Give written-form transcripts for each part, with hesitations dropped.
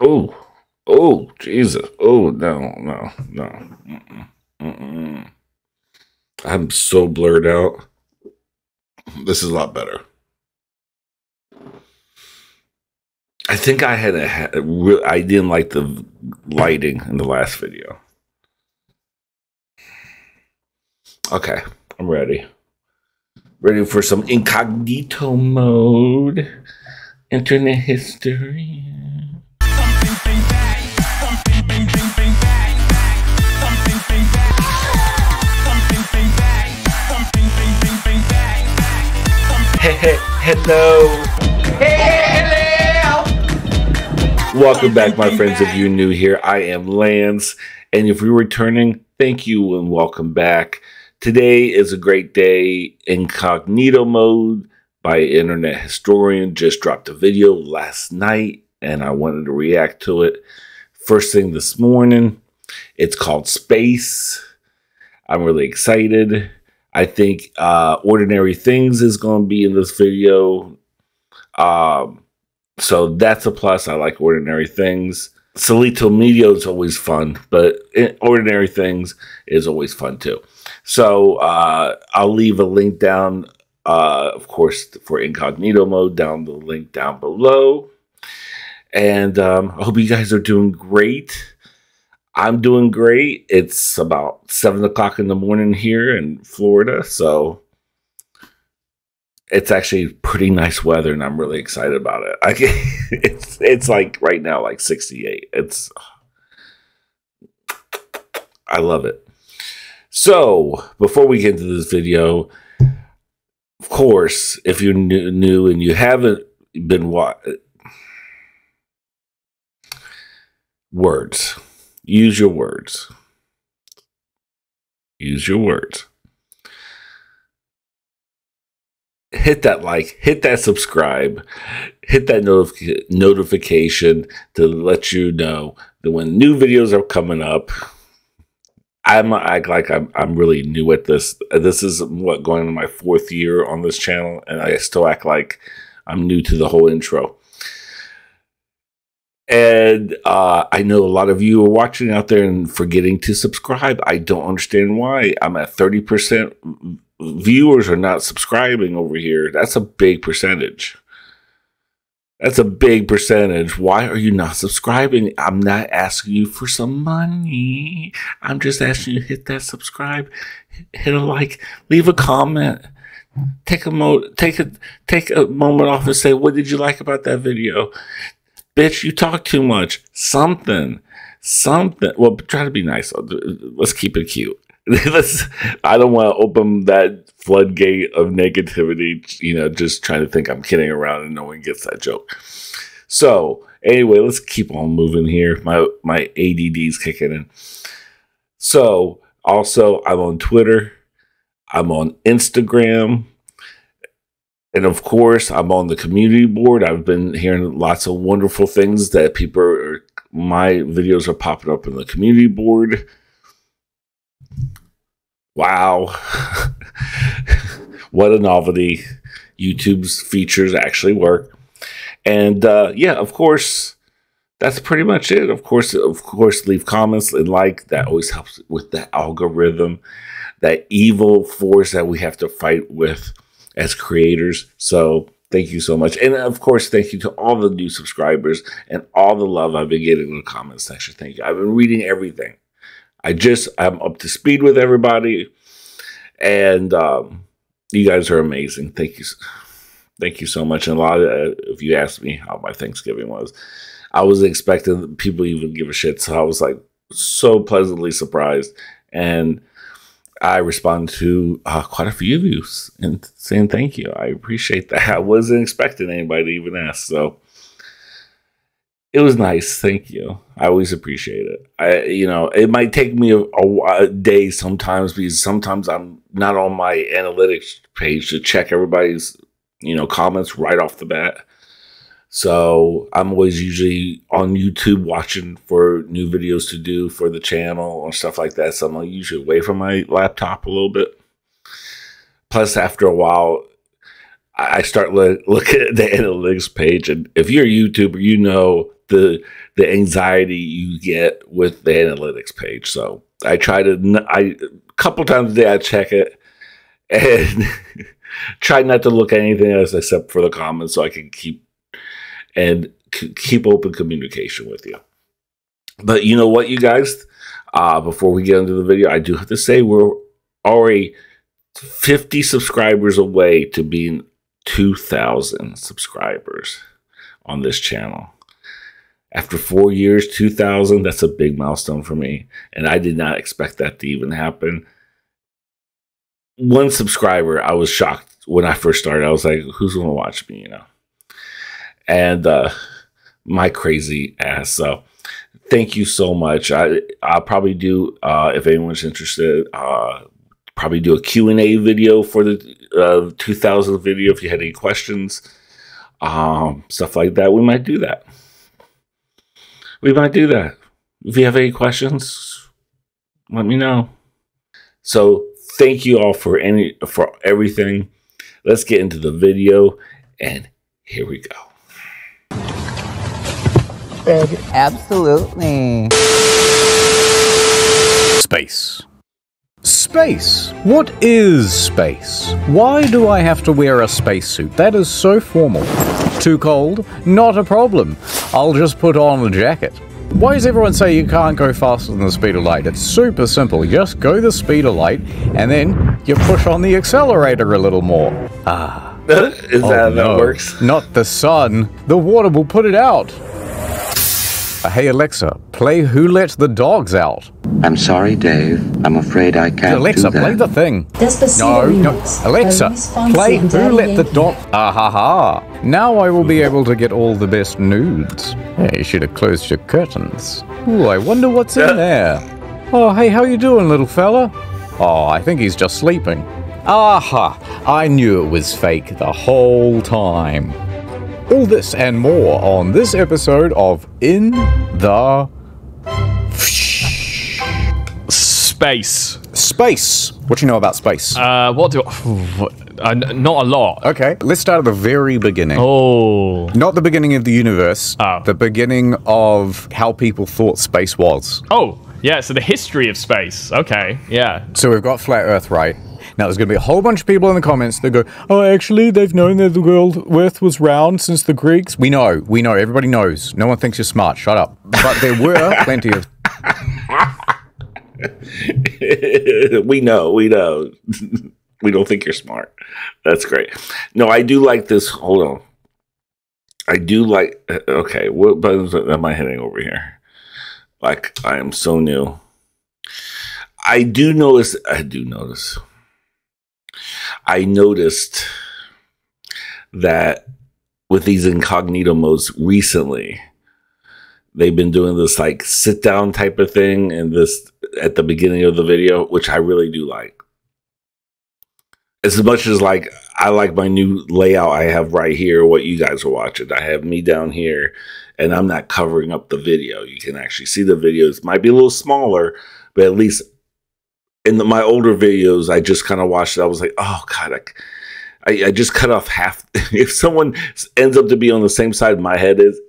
Oh, oh, Jesus. Oh, no, no, no. Mm-mm, mm-mm. I'm so blurred out. This is a lot better. I think I had I didn't like the lighting in the last video. Okay, I'm ready. Ready for some incognito mode. Internet history. Hello. Welcome back, my friends. If you're new here, I am Lance. And if you're returning, thank you and welcome back. Today is a great day. Incognito Mode by Internet Historian just dropped a video last night, and I wanted to react to it first thing this morning. It's called Space. I'm really excited. I think Ordinary Things is going to be in this video. So that's a plus. I like Ordinary Things. Solito Medio is always fun, but Ordinary Things is always fun too. So I'll leave a link down, of course, for Incognito Mode, down the link down below. And I hope you guys are doing great. I'm doing great. It's about 7 o'clock in the morning here in Florida, so it's actually pretty nice weather, and I'm really excited about it. It's like right now, like 68. I love it. So before we get into this video, of course, if you're new and you haven't been words. Use your words. Use your words. Hit that like, hit that subscribe, hit that notification to let you know that when new videos are coming up. I'm gonna act like I'm really new at this. This is what, going into my 4th year on this channel, and I still act like I'm new to the whole intro. And I know a lot of you are watching out there and forgetting to subscribe. I don't understand why. I'm at 30% viewers are not subscribing over here. That's a big percentage. That's a big percentage. Why are you not subscribing? I'm not asking you for some money. I'm just asking you to hit that subscribe, hit a like, leave a comment. Take a moment off and say, what did you like about that video? Bitch, you talk too much. Something. Well, try to be nice. Let's keep it cute. I don't want to open that floodgate of negativity, just trying to think I'm kidding around and no one gets that joke. So anyway, let's keep on moving here. My ADD's kicking in. So also, I'm on Twitter. I'm on Instagram. And of course, I'm on the community board. I've been hearing lots of wonderful things that my videos are popping up in the community board. Wow. What a novelty. YouTube's features actually work. And yeah, of course, that's pretty much it. Of course, leave comments and like. That always helps with the algorithm, that evil force that we have to fight with as creators. So thank you so much. And of course, thank you to all the new subscribers and all the love I've been getting in the comment section. Thank you. I've been reading everything. I'm up to speed with everybody. And you guys are amazing. Thank you. Thank you so much. And a lot of, if you asked me how my Thanksgiving was, I wasn't expecting people even give a shit. So I was like so pleasantly surprised. And I responded to quite a few of you and saying thank you. I appreciate that. I wasn't expecting anybody to even ask. So it was nice. Thank you. I always appreciate it. It might take me a day sometimes, because sometimes I'm not on my analytics page to check everybody's, comments right off the bat. So I'm always usually on YouTube watching for new videos to do for the channel or stuff like that. So I'm usually away from my laptop a little bit. Plus, after a while, I start looking at the analytics page. And if you're a YouTuber, the anxiety you get with the analytics page. So I try to, a couple times a day I check it and try not to look at anything else except for the comments, so I can keep open communication with you. But you know what, you guys? Before we get into the video, I do have to say we're already 50 subscribers away to being 2,000 subscribers on this channel. After 4 years, 2,000, that's a big milestone for me. And I did not expect that to even happen. One subscriber, I was shocked when I first started. I was like, who's going to watch me, you know? And my crazy ass. So thank you so much. I'll probably do, if anyone's interested, probably do a Q&A video for the 2000 video if you had any questions, stuff like that. We might do that. If you have any questions, let me know. So thank you all for everything. Let's get into the video, and here we go. Absolutely. Space. Space. What is space? Why do I have to wear a spacesuit? That is so formal. Too cold? Not a problem. I'll just put on a jacket. Why does everyone say you can't go faster than the speed of light? It's super simple. You just go the speed of light, and then you push on the accelerator a little more. Is that how that works? Not the sun. The water will put it out. Hey Alexa, play Who Let the Dogs Out. I'm sorry, Dave. I'm afraid I can't Alexa, do that. play the thing. No. Alexa, play Who Let the Dog... Ahaha. Now I will be able to get all the best nudes. Hey, you should have closed your curtains. Ooh, I wonder what's in there. Oh, hey, how you doing, little fella? Oh, I think he's just sleeping. Aha! I knew it was fake the whole time. All this and more on this episode of In the... Space. Space. What do you know about space? Not a lot. Okay, let's start at the very beginning. Oh. Not the beginning of the universe. Oh. The beginning of how people thought space was. Oh, yeah, so the history of space. Okay, yeah. So we've got flat Earth, right? Now, there's going to be a whole bunch of people in the comments that go, oh, actually, they've known that the Earth was round since the Greeks. We know, everybody knows. No one thinks you're smart, shut up. But there were plenty of... we know. We don't think you're smart. That's great. No, I do like this. Hold on. I do like... Okay, what buttons am I hitting over here? Like, I am so new. I noticed that with these incognito modes recently, they've been doing this like sit down type of thing and this at the beginning of the video, which I really do like. As much as like I like my new layout I have right here, what you guys are watching. I have me down here and I'm not covering up the video. You can actually see the videos. Might be a little smaller, but at least in my older videos, I just kind of watched it. I was like, oh, God, I just cut off half. If someone ends up to be on the same side my head is,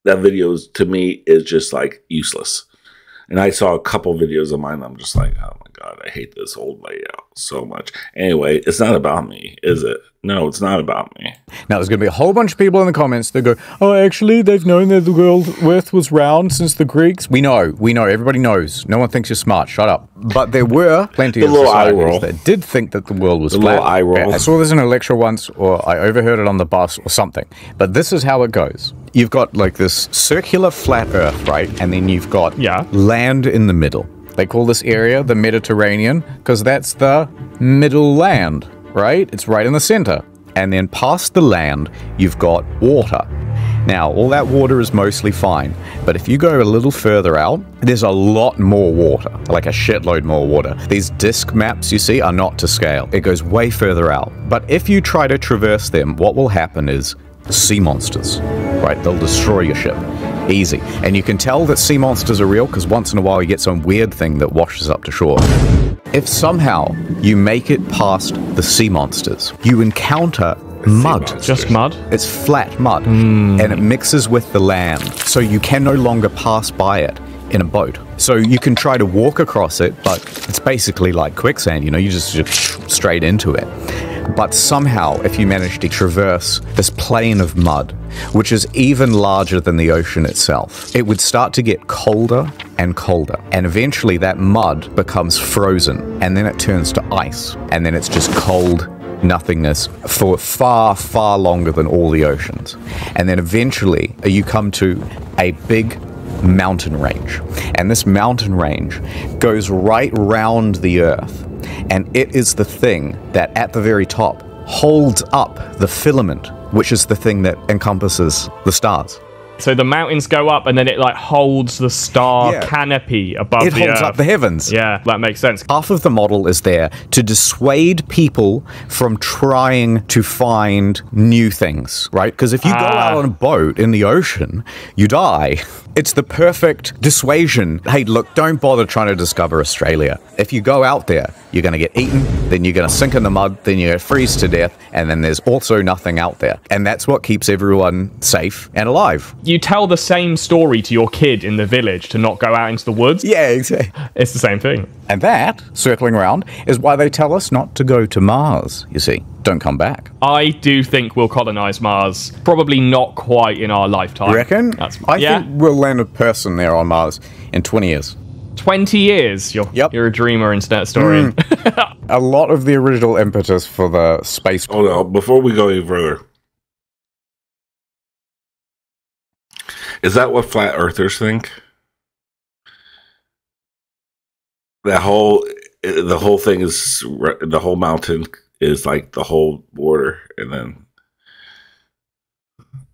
that video is, to me, is just like useless. And I saw a couple videos of mine. I'm just like, oh my God, I hate this old layout so much. Anyway, it's not about me, is it? No, it's not about me. Now, there's going to be a whole bunch of people in the comments that go, oh, actually, they've known that the Earth was round since the Greeks. We know, everybody knows. No one thinks you're smart, shut up. But there were plenty of societies that did think that the world was flat. Eye roll. I saw this in a lecture once, or I overheard it on the bus or something. But this is how it goes. You've got like this circular flat Earth, right? And then you've got land in the middle. They call this area the Mediterranean because that's the middle land, right? It's right in the center. And then past the land, you've got water. Now, all that water is mostly fine, but if you go a little further out, there's a lot more water, like a shitload more water. These disk maps you see are not to scale. It goes way further out. But if you try to traverse them, what will happen is sea monsters, right? They'll destroy your ship. Easy. And you can tell that sea monsters are real because once in a while you get some weird thing that washes up to shore. If somehow you make it past the sea monsters, you encounter mud. Just mud? It's flat mud, and it mixes with the land, so you can no longer pass by it in a boat. So you can try to walk across it, but it's basically like quicksand, you know, you just straight into it. But somehow, if you manage to traverse this plain of mud, which is even larger than the ocean itself, it would start to get colder and colder. And eventually that mud becomes frozen, and then it turns to ice, and then it's just cold nothingness for far, far longer than all the oceans. And then eventually you come to a big mountain range. And this mountain range goes right round the Earth. And it is the thing that at the very top holds up the filament, which is the thing that encompasses the stars. So the mountains go up and then it like holds the star canopy above the Earth. It holds up the heavens. Yeah, that makes sense. Half of the model is there to dissuade people from trying to find new things, right? Because if you go out on a boat in the ocean, you die. It's the perfect dissuasion. Hey, look, don't bother trying to discover Australia. If you go out there, you're going to get eaten, then you're going to sink in the mud, then you're going to freeze to death, and then there's also nothing out there. And that's what keeps everyone safe and alive. You tell the same story to your kid in the village to not go out into the woods. Yeah, exactly. It's the same thing. And that, circling around, is why they tell us not to go to Mars, you see. Don't come back. I do think we'll colonize Mars. Probably not quite in our lifetime. You reckon? I think we'll land a person there on Mars in 20 years. 20 years? You're a dreamer, internet historian. A lot of the original impetus for the space... Hold on, before we go any further. Is that what flat earthers think? The whole thing is, the whole mountain is like the whole border, and then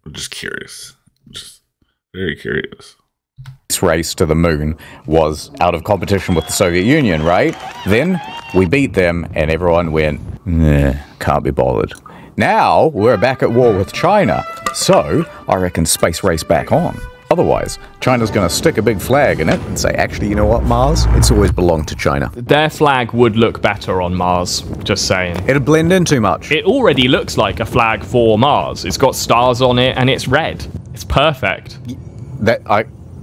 I'm just curious. Just very curious. This race to the moon was out of competition with the Soviet Union, right? Then we beat them, and everyone went, nah, can't be bothered. Now we're back at war with China, so I reckon space race back on. Otherwise, China's going to stick a big flag in it and say, actually, you know what, Mars? It's always belonged to China. Their flag would look better on Mars, just saying. It'd blend in too much. It already looks like a flag for Mars. It's got stars on it and it's red. It's perfect.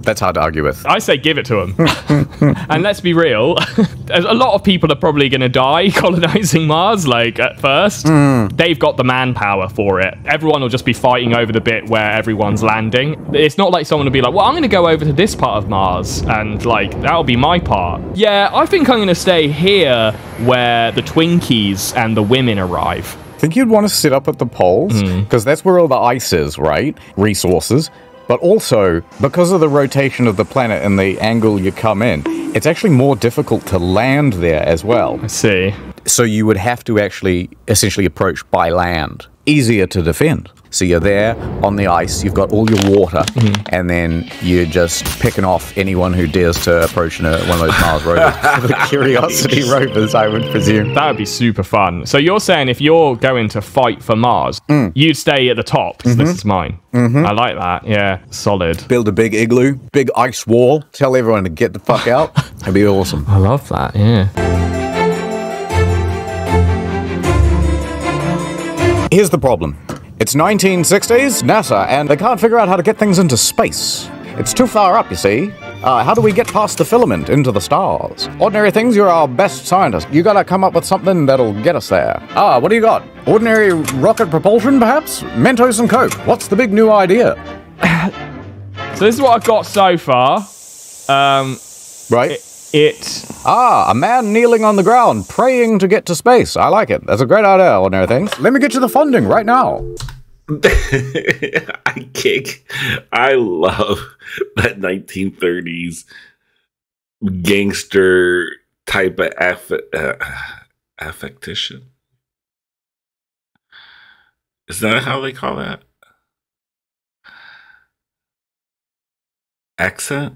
That's hard to argue with. I say give it to them. And let's be real, a lot of people are probably going to die colonizing Mars, like, at first. They've got the manpower for it. Everyone will just be fighting over the bit where everyone's landing. It's not like someone will be like, well, I'm going to go over to this part of Mars, and, like, that'll be my part. Yeah, I think I'm going to stay here where the Twinkies and the women arrive. I think you'd want to sit up at the poles, because that's where all the ice is, right? Resources. But also, because of the rotation of the planet and the angle you come in, it's actually more difficult to land there as well. I see. So you would have to actually essentially approach by land. Easier to defend. So you're there on the ice, you've got all your water, and then you're just picking off anyone who dares to approach one of those Mars rovers. The Curiosity rovers, I would presume. That would be super fun. So you're saying if you're going to fight for Mars, you'd stay at the top. This is mine. I like that. Yeah, solid. Build a big igloo, big ice wall, tell everyone to get the fuck out. That'd be awesome. I love that, yeah. Here's the problem. It's 1960s, NASA, and they can't figure out how to get things into space. It's too far up, you see. How do we get past the filament into the stars? Ordinary things, you're our best scientist. You gotta come up with something that'll get us there. What do you got? Ordinary rocket propulsion, perhaps? Mentos and Coke. What's the big new idea? So this is what I've got so far. Right. A man kneeling on the ground, praying to get to space. I like it. That's a great idea, Ordinary Things. Let me get you the funding right now. I love that 1930s gangster type of affectation. Is that how they call that? Accent?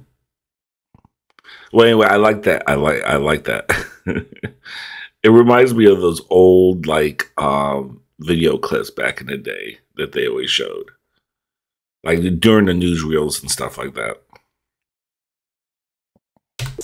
Well, anyway, I like that. I like that. It reminds me of those old, like, video clips back in the day that they always showed. Like, during the newsreels and stuff like that.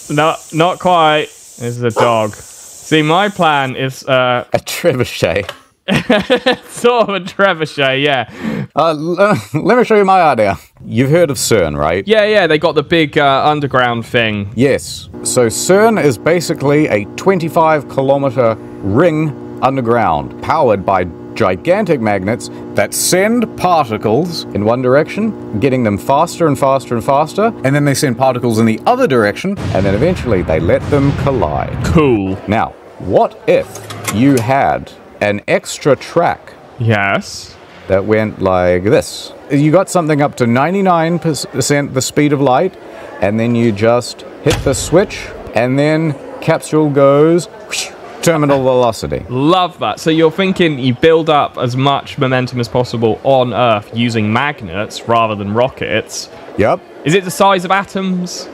No, not quite. This is a dog. See, my plan is... a trebuchet. Sort of a trebuchet, yeah. Let me show you my idea. You've heard of CERN, right? Yeah, they got the big underground thing. Yes. So CERN is basically a 25-kilometer ring underground, powered by gigantic magnets that send particles in one direction, getting them faster and faster and faster, and then they send particles in the other direction, and then eventually they let them collide. Cool. Now, what if you had an extra track? Yes. That went like this. You got something up to 99% the speed of light, and then you just hit the switch, and then capsule goes whoosh, terminal velocity. Love that. So you're thinking you build up as much momentum as possible on Earth using magnets rather than rockets. Yep. Is it the size of atoms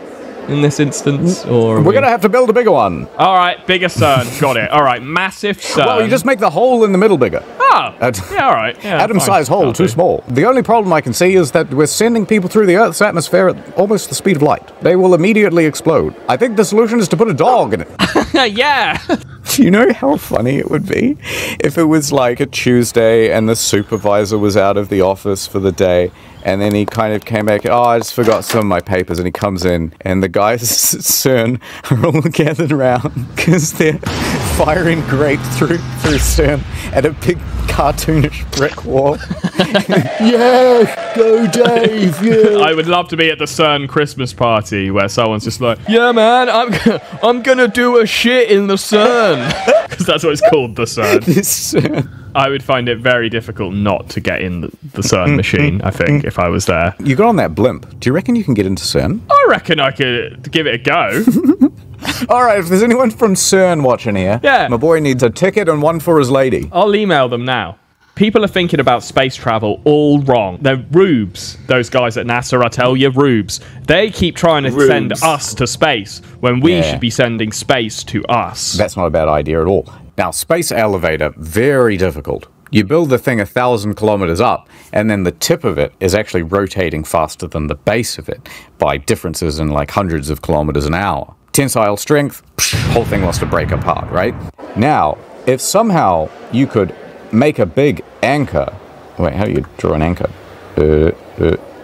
in this instance? Or We're going to have to build a bigger one. All right, bigger CERN. Got it. All right, massive CERN. Well, you just make the hole in the middle bigger. Oh, yeah, all right. Yeah, Atom-sized hole, too small. The only problem I can see is that we're sending people through the Earth's atmosphere at almost the speed of light. They will immediately explode. I think the solution is to put a dog in it. Yeah. Do you know how funny it would be if it was like a Tuesday and the supervisor was out of the office for the day, and then he kind of came back, oh, I just forgot some of my papers, and he comes in, and the guys at CERN are all gathered around because they're firing grapes through CERN at a big cartoonish brick wall. Yeah, go Dave, yeah. I would love to be at the CERN Christmas party where someone's just like, yeah, man, I'm gonna do a shit in the CERN. Because that's what it's called, the CERN. This CERN. I would find it very difficult not to get in the CERN machine, I think, if I was there. You got on that blimp. Do you reckon you can get into CERN? I reckon I could give it a go. All right, if there's anyone from CERN watching here, yeah, my boy needs a ticket and one for his lady. I'll email them now. People are thinking about space travel all wrong. They're rubes, those guys at NASA, I tell you, rubes. They keep trying to send us to space when we should be sending space to us. That's not a bad idea at all. Now, space elevator, very difficult. You build the thing 1,000 kilometers up, and then the tip of it is actually rotating faster than the base of it by differences in like hundreds of kilometers an hour. Tensile strength, whole thing wants to break apart, right? Now, if somehow you could make a big anchor. Wait, how do you draw an anchor?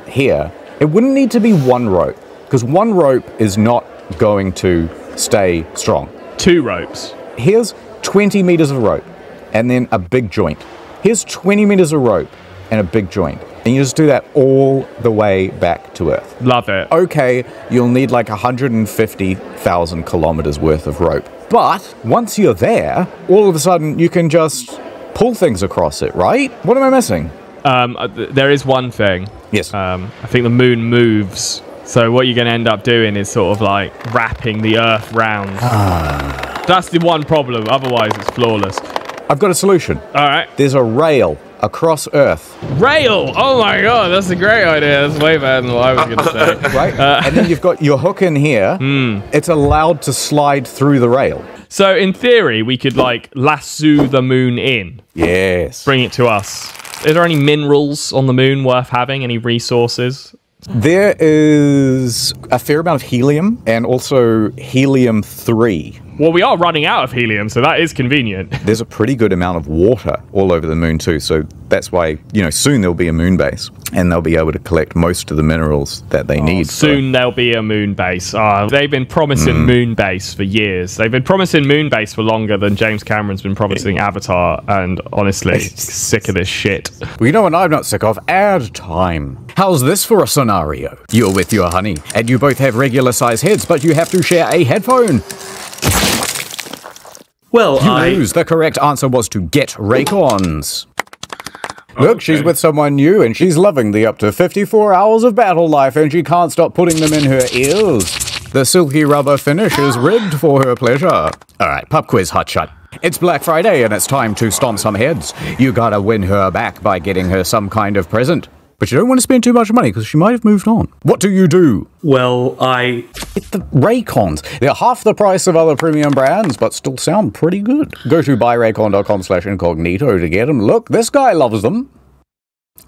Here. It wouldn't need to be one rope, because one rope is not going to stay strong. 2 ropes. Here's 20 meters of rope, and then a big joint. Here's 20 meters of rope and a big joint. And you just do that all the way back to Earth. Love it. Okay, you'll need like 150,000 kilometers worth of rope. But once you're there, all of a sudden you can just pull things across it, right? What am I missing? There is one thing. Yes. I think the moon moves. So what you're going to end up doing is sort of like wrapping the Earth round. That's the one problem. Otherwise, it's flawless. I've got a solution. All right. There's a rail across Earth. Rail! Oh my god, that's a great idea. That's way better than what I was going to say. Right? And then you've got your hook in here. It's allowed to slide through the rail. So in theory, we could like lasso the moon in. Yes. Bring it to us. Is there any minerals on the moon worth having? Any resources? There is a fair amount of helium and also helium-3. Well, we are running out of helium, so that is convenient. There's a pretty good amount of water all over the moon too, so that's why, you know, soon there'll be a moon base, and they'll be able to collect most of the minerals that they need. Soon there'll be a moon base. They've been promising moon base for years. They've been promising moon base for longer than James Cameron's been promising Avatar, and honestly, sick of this shit. Well, you know what I'm not sick of? Ad time. How's this for a scenario? You're with your honey, and you both have regular size heads, but you have to share a headphone. Well, The correct answer was to get Raycons. Look, she's with someone new, and she's loving the up to 54 hours of battle life, and she can't stop putting them in her ears. The silky rubber finish is rigged for her pleasure. All right, pub quiz hotshot. It's Black Friday, and it's time to stomp some heads. You gotta win her back by getting her some kind of present. But you don't want to spend too much money because she might have moved on. What do you do? Well, Get the Raycons. They're half the price of other premium brands, but still sound pretty good. Go to buyraycon.com/incognito to get them. Look, this guy loves them.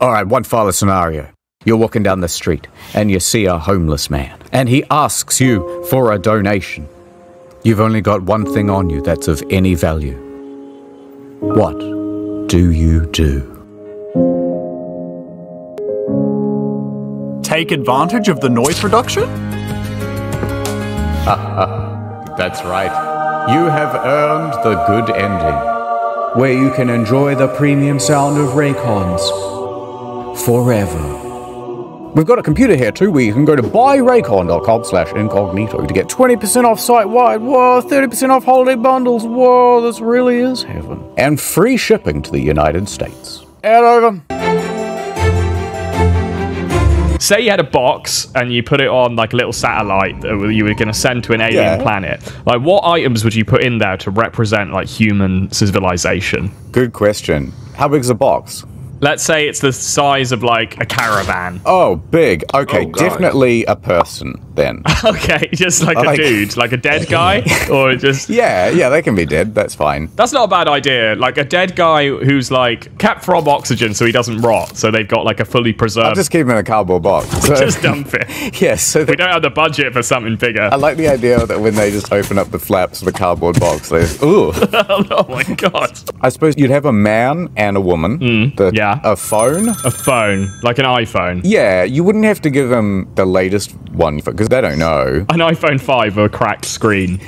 All right, one father scenario. You're walking down the street and you see a homeless man and he asks you for a donation. You've only got one thing on you that's of any value. What do you do? Take advantage of the noise reduction? That's right. You have earned the good ending, where you can enjoy the premium sound of Raycons forever. We've got a computer here too, where you can go to buyraycon.com/incognito to get 20% off site-wide. Whoa, 30% off holiday bundles. Whoa, this really is heaven. And free shipping to the United States. Head over. Say you had a box and you put it on like a little satellite that you were going to send to an alien planet. Like, what items would you put in there to represent like human civilization? Good question. How big's a box? Let's say it's the size of like a caravan. Oh, big. Okay, definitely a person then. Okay, just like a dude, like a dead guy, or just yeah, they can be dead. That's fine. That's not a bad idea. Like a dead guy who's like kept from oxygen so he doesn't rot. So they've got like a fully preserved. I'll just keep him in a cardboard box. So just dump it. Yes. So we don't have the budget for something bigger. I like the idea that when they just open up the flaps of the cardboard box, they ooh. Oh my god. I suppose you'd have a man and a woman. A phone? A phone. Like an iPhone. Yeah, you wouldn't have to give them the latest one, because they don't know. An iPhone 5 with a cracked screen.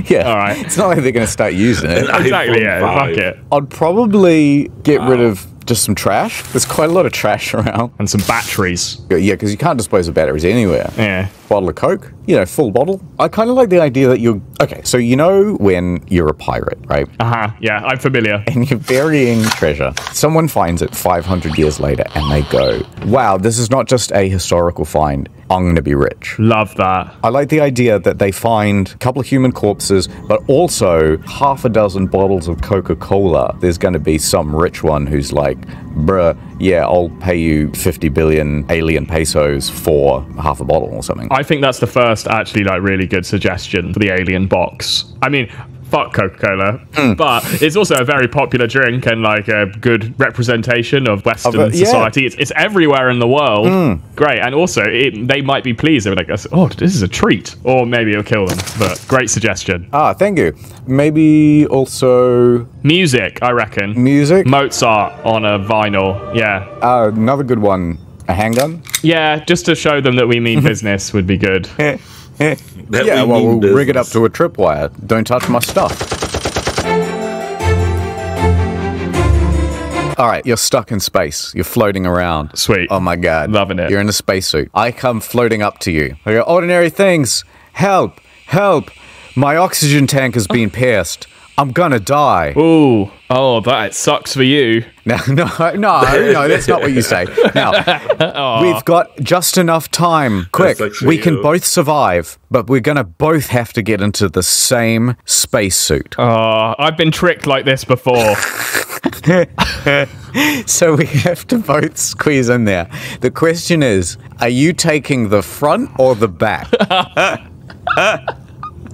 Yeah. All right. It's not like they're going to start using it. Exactly, yeah. Fuck it. I'd probably get rid of just some trash. There's quite a lot of trash around. And some batteries. Yeah, because you can't dispose of batteries anywhere. Yeah. Bottle of Coke, full bottle. I kind of like the idea that you're... Okay, so you know when you're a pirate, right? Uh-huh, yeah, I'm familiar. And you're burying treasure. Someone finds it 500 years later and they go, wow, this is not just a historical find. I'm going to be rich. Love that. I like the idea that they find a couple of human corpses, but also half a dozen bottles of Coca-Cola. There's going to be some rich one who's like, bruh, yeah, I'll pay you 50 billion alien pesos for half a bottle or something. I think that's the first actually like really good suggestion for the alien box. I mean, fuck Coca-Cola, but it's also a very popular drink and like a good representation of Western society. It's everywhere in the world. Great. And also they might be pleased. They're like, oh, this is a treat. Or maybe it'll kill them. But great suggestion. Ah, thank you. Maybe also... Music, I reckon. Music? Mozart on a vinyl, yeah. Another good one. A handgun? Yeah, just to show them that we mean business would be good. Yeah, well, we'll rig it up to a tripwire. Don't touch my stuff. All right, you're stuck in space. You're floating around. Sweet. Oh my god. Loving it. You're in a spacesuit. I come floating up to you. I go, ordinary things. Help. Help. My oxygen tank has been pierced. I'm gonna die. Ooh. Oh, that sucks for you. No, that's not what you say. Now, we've got just enough time. Quick, we can both survive, but we're gonna both have to get into the same spacesuit. Oh, I've been tricked like this before. So we have to both squeeze in there. The question is, are you taking the front or the back?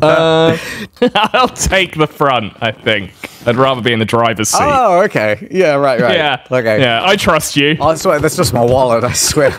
I'll take the front, I think. I'd rather be in the driver's seat. Oh, okay. Yeah, right. Yeah. Okay. Yeah, I trust you. I swear, that's just my wallet, I swear.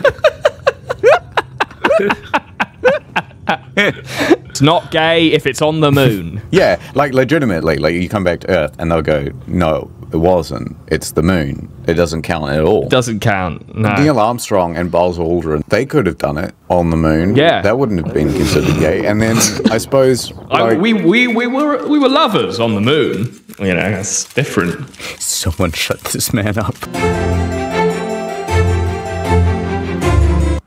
It's not gay if it's on the moon. Yeah, like legitimately, like you come back to Earth and they'll go, no, it wasn't. It's the moon. It doesn't count at all. Doesn't count, no. Neil Armstrong and Buzz Aldrin, they could have done it on the moon. Yeah. That wouldn't have been considered gay. And then, I suppose... we were lovers on the moon. You know, that's different. Someone shut this man up.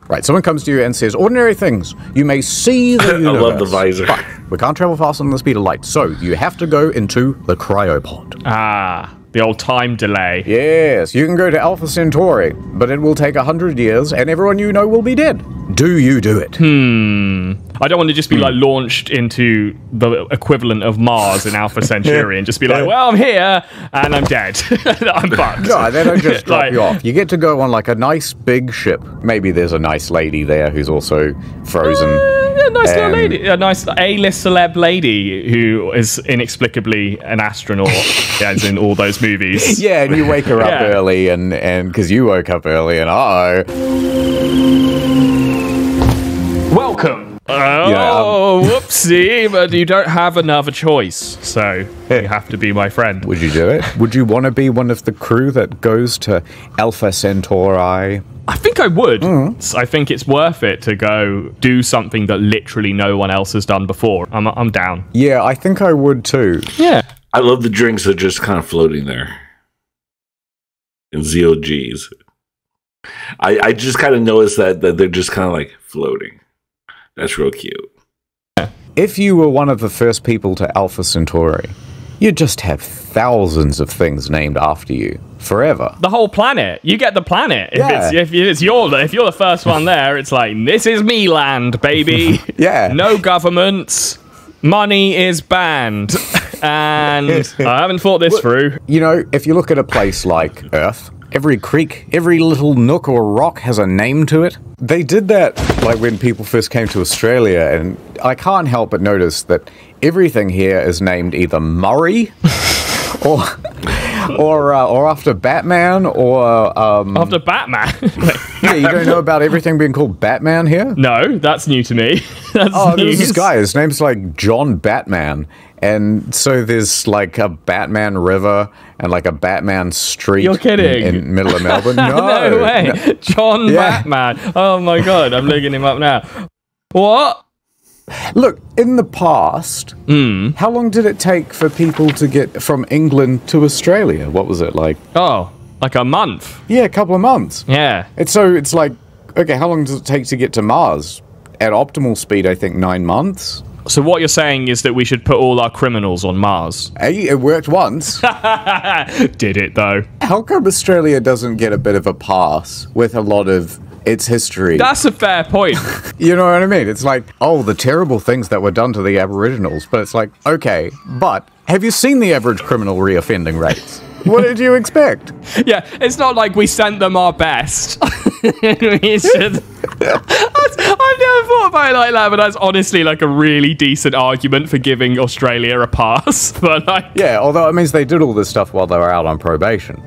Right, someone comes to you and says, ordinary things. You may see the universe. I love the visor. But we can't travel faster than the speed of light, so you have to go into the cryopod. Ah, the old time delay. Yes, you can go to Alpha Centauri, but it will take 100 years and everyone you know will be dead. Do you do it? I don't want to just be like launched into the equivalent of Mars in Alpha Centauri and just be like, well, I'm here and I'm dead. I'm fucked. No, they don't just drop you off. You get to go on like a nice big ship. Maybe there's a nice lady there who's also frozen. A nice little lady. A nice A-list celeb lady who is inexplicably an astronaut, as in all those movies. Yeah, and you wake her up early and because you woke up early and Welcome. Oh, whoops. See, but you don't have another choice, so you have to be my friend. Would you do it? Would you want to be one of the crew that goes to Alpha Centauri? I think I would. I think it's worth it to go do something that literally no one else has done before. I'm down. Yeah, I think I would too. Yeah. I love the drinks that are just kind of floating there. In ZOGs. I just kind of noticed that they're just kind of like floating. That's real cute. If you were one of the first people to Alpha Centauri, you'd just have thousands of things named after you forever. The whole planet. You get the planet. Yeah. If you're the first one there, it's like, this is me land, baby. Yeah. No governments. Money is banned. And I haven't thought this through. You know, if you look at a place like Earth, every creek, every little nook or rock has a name to it. They did that like when people first came to Australia, and I can't help but notice that everything here is named either Murray or after Batman or After Batman? yeah, you don't know about everything being called Batman here? No, that's new to me. That's There's news. this guy, his name's like John Batman, and so there's like a Batman River and like a Batman Street. You're kidding. In middle of Melbourne. No way. No. John Yeah. Batman. Oh my god, I'm looking him up now. What? Look, in the past, how long did it take for people to get from England to Australia? What was it like? Oh, like a month. Yeah, a couple of months. Yeah. It's like, okay, how long does it take to get to Mars? At optimal speed, I think 9 months. So what you're saying is that we should put all our criminals on Mars. Hey, it worked once. Did it though? How come Australia doesn't get a bit of a pass with a lot of its history? That's a fair point. You know what I mean? It's like, oh, the terrible things that were done to the Aboriginals. But it's like, okay, but have you seen the average criminal reoffending rates? What did you expect? Yeah, it's not like we sent them our best. We should... I've never thought about it like that, but that's honestly like a really decent argument for giving Australia a pass. But like, Yeah, although it means they did all this stuff while they were out on probation.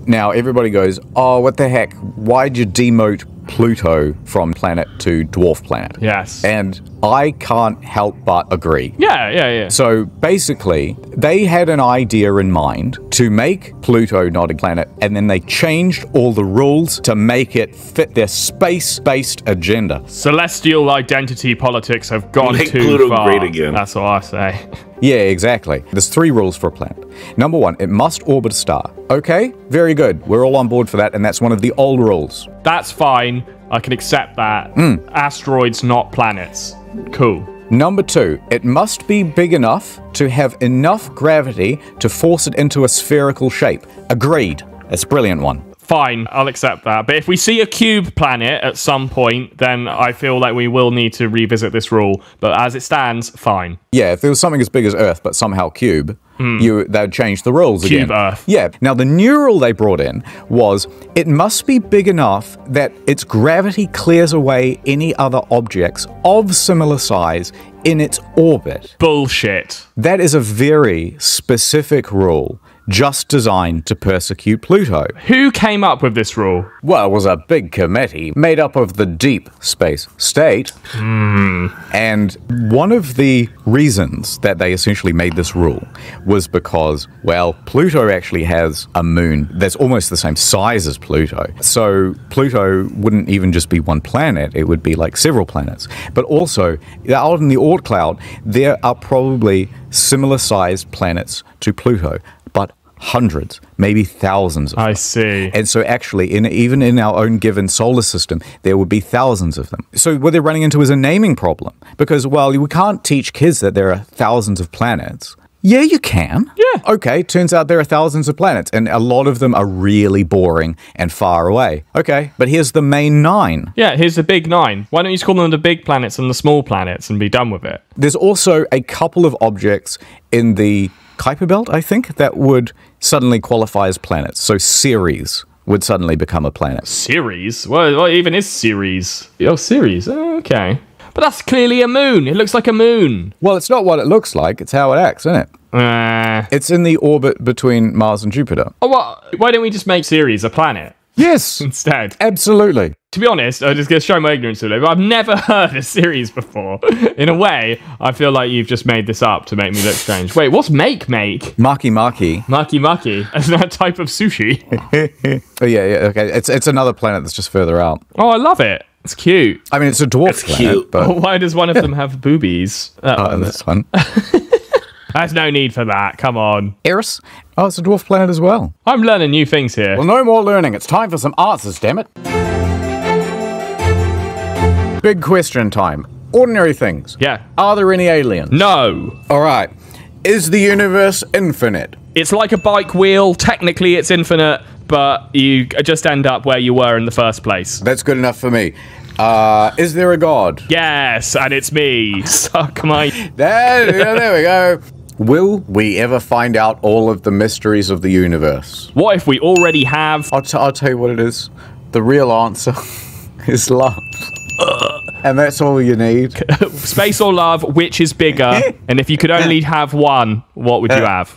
Now, everybody goes, oh, what the heck? Why'd you demote Pluto from planet to dwarf planet? yes. And I can't help but agree. Yeah. So basically, they had an idea in mind to make Pluto not a planet, and then they changed all the rules to make it fit their space-based agenda. Celestial identity politics have gone Make too Pluto far. great again. That's what I say. Yeah, exactly. There's 3 rules for a planet. Number 1, it must orbit a star. Okay, very good. We're all on board for that, and that's one of the old rules. That's fine. I can accept that. Asteroids, not planets. Cool. Number 2, it must be big enough to have enough gravity to force it into a spherical shape. Agreed. That's a brilliant one. Fine, I'll accept that. But if we see a cube planet at some point, then I feel like we will need to revisit this rule. But as it stands, fine. Yeah, if there was something as big as Earth, but somehow cube, they'd change the rules again. Cube Earth. Yeah. Now, the new rule they brought in was it must be big enough that its gravity clears away any other objects of similar size in its orbit. Bullshit. That is a very specific rule just designed to persecute Pluto. Who came up with this rule? Well, it was a big committee made up of the deep space state. And one of the reasons that they essentially made this rule was because, well, Pluto actually has a moon that's almost the same size as Pluto. So Pluto wouldn't even just be one planet, it would be like several planets. But also, out in the Oort cloud, there are probably similar sized planets to Pluto, but hundreds, maybe thousands of them. I see. And so actually, even in our own given solar system, there would be thousands of them. So what they're running into is a naming problem. Because, well, we can't teach kids that there are thousands of planets. Yeah, you can. Yeah. Okay, turns out there are thousands of planets, and a lot of them are really boring and far away. Okay, but here's the main 9. Yeah, here's the big 9. Why don't you just call them the big planets and the small planets and be done with it? There's also a couple of objects in the Kuiper Belt, I think, that would suddenly qualify as planets. So Ceres would suddenly become a planet. Ceres? What even is Ceres? Oh, Ceres. Oh, okay. But that's clearly a moon. It looks like a moon. Well, it's not what it looks like, it's how it acts, isn't it? It's in the orbit between Mars and Jupiter. Oh, what? Why don't we just make Ceres a planet? Yes. instead. Absolutely. To be honest, I'm just going to show my ignorance a little bit. I've never heard a series before. In a way, I feel like you've just made this up to make me look strange. Wait, what's make? Maki Maki. Maki Maki. Is that a type of sushi? Oh, yeah, okay. It's another planet that's just further out. Oh, I love it. It's cute. I mean, it's a dwarf planet. Cute. But... Why does one of them have boobies? this one. There's no need for that. Come on. Eris? Oh, it's a dwarf planet as well. I'm learning new things here. Well, no more learning. It's time for some answers, damn it. Big question time. Ordinary things. Yeah. Are there any aliens? No. All right. Is the universe infinite? It's like a bike wheel. Technically, it's infinite, but you just end up where you were in the first place. That's good enough for me. Is there a god? Yes, and it's me. Suck my... There we go. Will we ever find out all of the mysteries of the universe? What if we already have? I'll tell you what it is. The real answer is love. And that's all you need. Space or love, which is bigger? And if you could only have one, what would you have?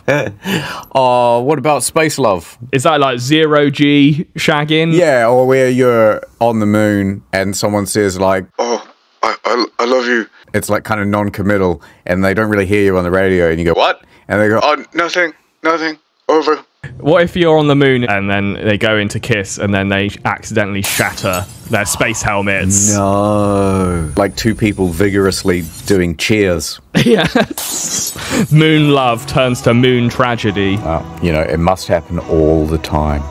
What about space love? Is that like 0G shagging? Yeah, or where you're on the moon and someone says like, "Oh, I love you." It's like kind of non-committal and they don't really hear you on the radio and you go, "What?" And they go, "Oh, nothing, over." What if you're on the moon and then they go into kiss and then they accidentally shatter their space helmets? No. Like two people vigorously doing cheers. Yes. Moon love turns to moon tragedy. You know, it must happen all the time.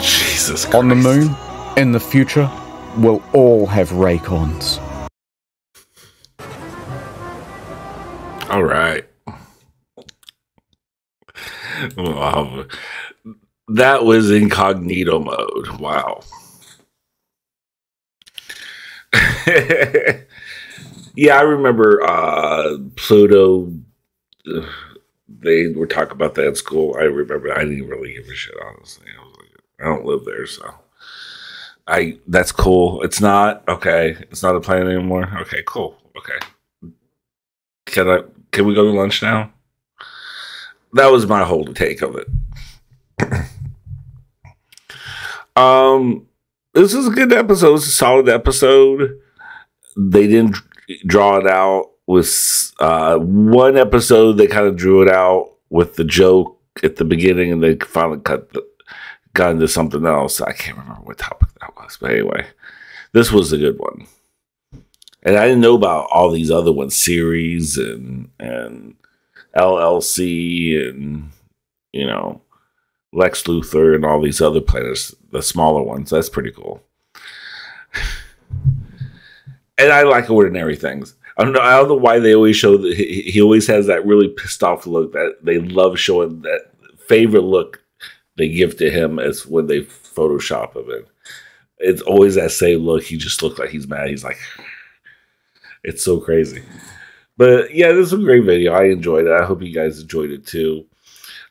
Jesus Christ. On the moon, in the future, we'll all have Raycons. All right. Wow. That was Incognito Mode. Wow. Yeah, I remember Pluto. They were talking about that at school. I remember. I didn't really give a shit, honestly. I was like, I don't live there, so that's cool. It's not okay. It's not a planet anymore. Okay, cool. Okay. Can we go to lunch now? That was my whole take of it. This is a good episode. It's a solid episode. They didn't draw it out with one episode. They kind of drew it out with the joke at the beginning, and they finally got into something else. I can't remember what topic that was, but anyway, this was a good one. And I didn't know about all these other ones, series and LLC and, you know, Lex Luthor and all these other planets, the smaller ones. That's pretty cool. And I like ordinary things. I don't know why they always show that he always has that really pissed off look that they love showing. That favorite look they give to him is when they Photoshop him in. It's always that same look. He just looks like he's mad. He's like, it's so crazy. But yeah, this is a great video. I enjoyed it. I hope you guys enjoyed it too.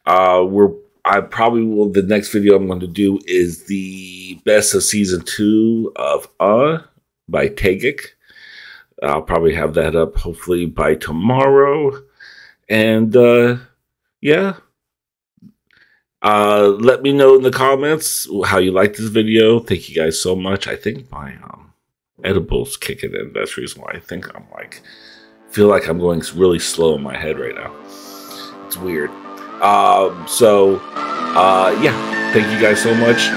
I probably will. The next video I'm going to do is the best of season 2 of by Tagic. I'll probably have that up hopefully by tomorrow. And yeah. Let me know in the comments how you like this video. Thank you guys so much. I think my edible's kicking in. That's the reason why I think I'm like, feel like I'm going really slow in my head right now. It's weird. Yeah, thank you guys so much,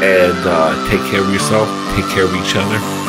and take care of yourself, take care of each other.